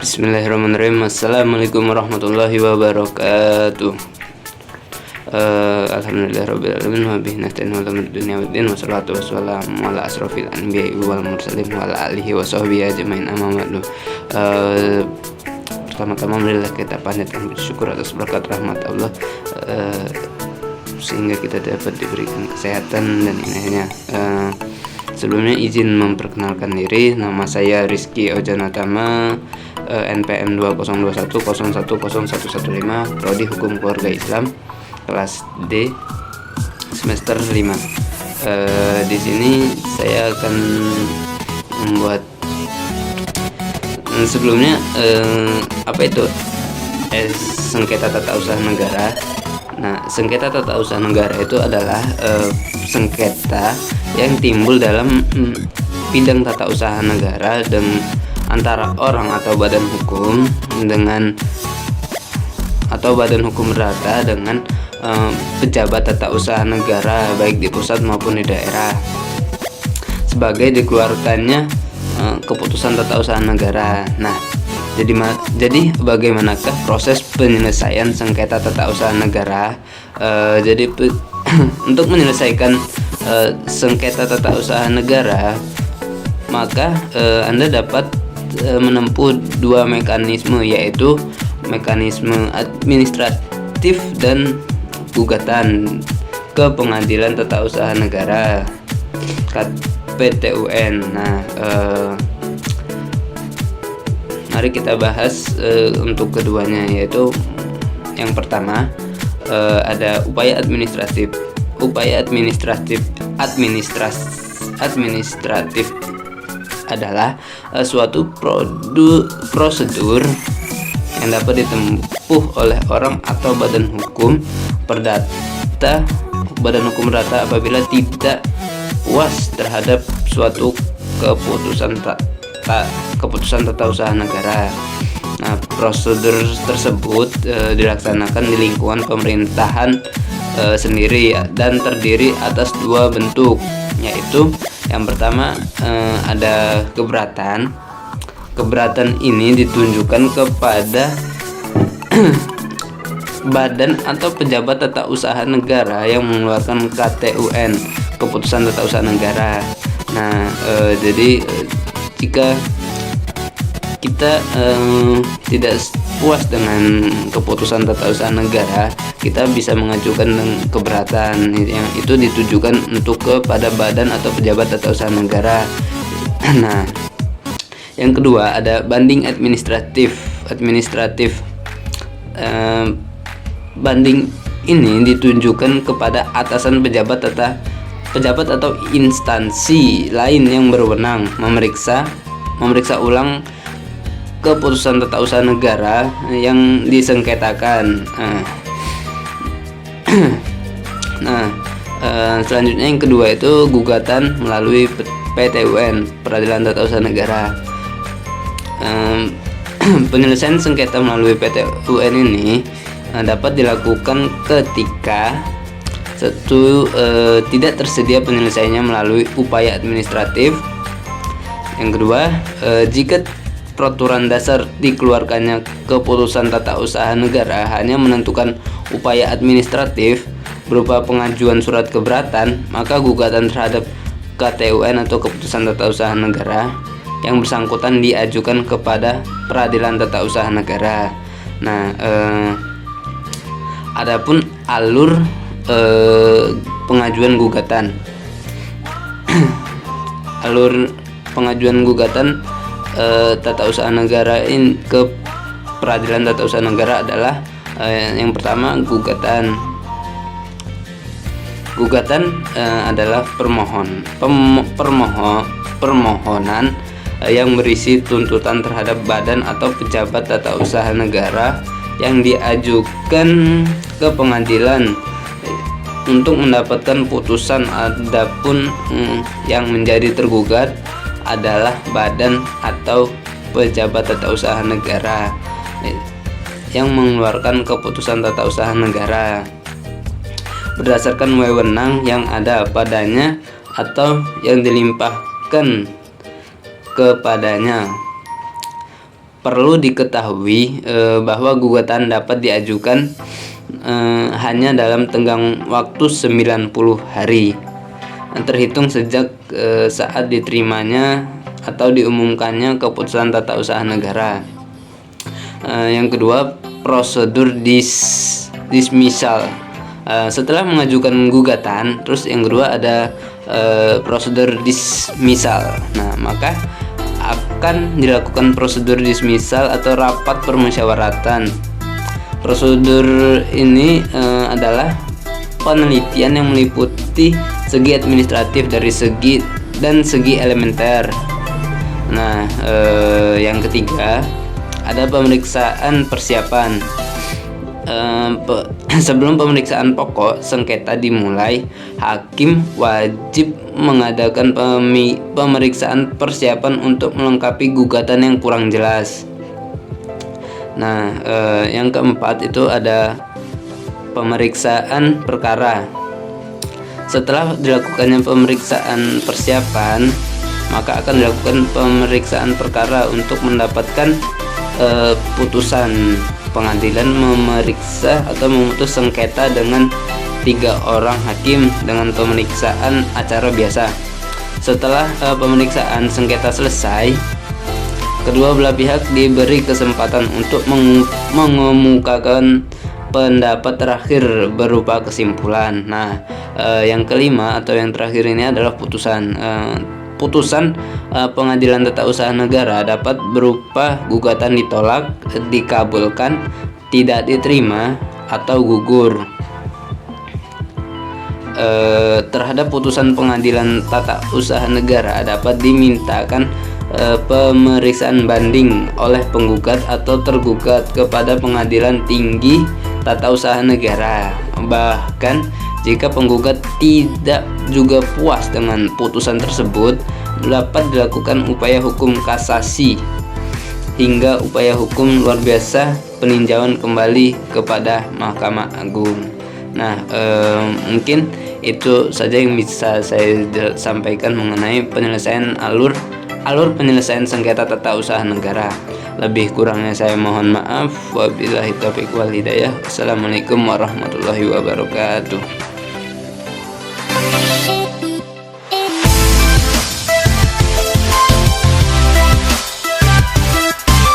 Bismillahirrahmanirrahim. Assalamualaikum warahmatullahi wabarakatuh. Alhamdulillahirabbil alamin wa bihi nasta'in ala umuri dunya waddin wassalatu wassalamu ala asrofil anbiya'i wal mursalin wa ala alihi wa sahbihi ajmain amma ba'du. Pertama-tama marilah kita panjatkan bersyukur atas berkat rahmat Allah sehingga kita dapat diberikan kesehatan dan inahnya. Sebelumnya izin memperkenalkan diri, nama saya Rizky Ojanatama, NPM 2021010115, Prodi Hukum Keluarga Islam, kelas D, semester 5. Di sini saya akan membuat sebelumnya sengketa tata usaha negara. Nah, sengketa tata usaha negara itu adalah sengketa yang timbul dalam bidang tata usaha negara dan antara orang atau badan hukum rata dengan pejabat tata usaha negara baik di pusat maupun di daerah sebagai dikeluarkannya keputusan tata usaha negara. Nah, jadi bagaimanakah proses penyelesaian sengketa tata usaha negara? Untuk menyelesaikan sengketa tata usaha negara, maka Anda dapat menempuh dua mekanisme, yaitu mekanisme administratif dan gugatan ke Pengadilan Tata Usaha Negara (PTUN). Nah, mari kita bahas untuk keduanya, yaitu yang pertama ada upaya administratif. Upaya administratif adalah suatu prosedur yang dapat ditempuh oleh orang atau badan hukum perdata apabila tidak puas terhadap suatu keputusan tata usaha negara. Nah, prosedur tersebut dilaksanakan di lingkungan pemerintahan sendiri dan terdiri atas dua bentuk, yaitu yang pertama ada keberatan. Keberatan ini ditunjukkan kepada badan atau pejabat tata usaha negara yang mengeluarkan KTUN, keputusan tata usaha negara. Nah, jadi jika kita tidak puas dengan keputusan tata usaha negara, kita bisa mengajukan keberatan yang itu ditujukan untuk kepada badan atau pejabat tata usaha negara. Nah, yang kedua ada banding administratif. Banding ini ditunjukkan kepada atasan pejabat atau instansi lain yang berwenang memeriksa ulang keputusan tata usaha negara yang disengketakan. Selanjutnya yang kedua itu gugatan melalui PTUN, Peradilan Tata Usaha Negara. Penyelesaian sengketa melalui PTUN ini dapat dilakukan ketika tidak tersedia penyelesaiannya melalui upaya administratif. Yang kedua, jika peraturan dasar dikeluarkannya keputusan tata usaha negara hanya menentukan upaya administratif berupa pengajuan surat keberatan, maka gugatan terhadap KTUN atau keputusan tata usaha negara yang bersangkutan diajukan kepada Peradilan Tata Usaha Negara. Nah, adapun alur pengajuan gugatan. Alur pengajuan gugatan tata usaha negara ini ke Peradilan Tata Usaha Negara adalah yang pertama gugatan. Gugatan adalah permohonan yang berisi tuntutan terhadap badan atau pejabat tata usaha negara yang diajukan ke pengadilan untuk mendapatkan putusan. Adapun yang menjadi tergugat adalah badan atau pejabat tata usaha negara yang mengeluarkan keputusan tata usaha negara berdasarkan wewenang yang ada padanya atau yang dilimpahkan kepadanya. perlu diketahui bahwa gugatan dapat diajukan hanya dalam tenggang waktu 90 hari terhitung sejak saat diterimanya atau diumumkannya keputusan tata usaha negara. Yang kedua, prosedur dismissal. Setelah mengajukan gugatan, terus yang kedua ada prosedur dismissal. Nah, maka akan dilakukan prosedur dismissal atau rapat permusyawaratan. Prosedur ini adalah penelitian yang meliputi segi administratif dari segi elementer. Nah, yang ketiga ada pemeriksaan persiapan. Sebelum pemeriksaan pokok sengketa dimulai, hakim wajib mengadakan pemeriksaan persiapan untuk melengkapi gugatan yang kurang jelas. Nah, yang keempat itu ada pemeriksaan perkara. Setelah dilakukannya pemeriksaan persiapan, maka akan dilakukan pemeriksaan perkara untuk mendapatkan putusan. Pengadilan memeriksa atau memutus sengketa dengan 3 orang hakim dengan pemeriksaan acara biasa. Setelah pemeriksaan sengketa selesai, kedua belah pihak diberi kesempatan untuk mengemukakan pendapat terakhir berupa kesimpulan. Nah, yang kelima atau yang terakhir ini adalah putusan. Putusan pengadilan tata usaha negara dapat berupa gugatan ditolak, dikabulkan, tidak diterima, atau gugur. Terhadap putusan pengadilan tata usaha negara dapat dimintakan pemeriksaan banding oleh penggugat atau tergugat kepada pengadilan tinggi tata usaha negara. Bahkan jika penggugat tidak juga puas dengan putusan tersebut, dapat dilakukan upaya hukum kasasi hingga upaya hukum luar biasa peninjauan kembali kepada Mahkamah Agung. Nah, mungkin itu saja yang bisa saya sampaikan mengenai penyelesaian alur penyelesaian sengketa tata usaha negara. Lebih kurangnya saya mohon maaf. Wabillahi taufiq wal hidayah. Assalamualaikum warahmatullahi wabarakatuh.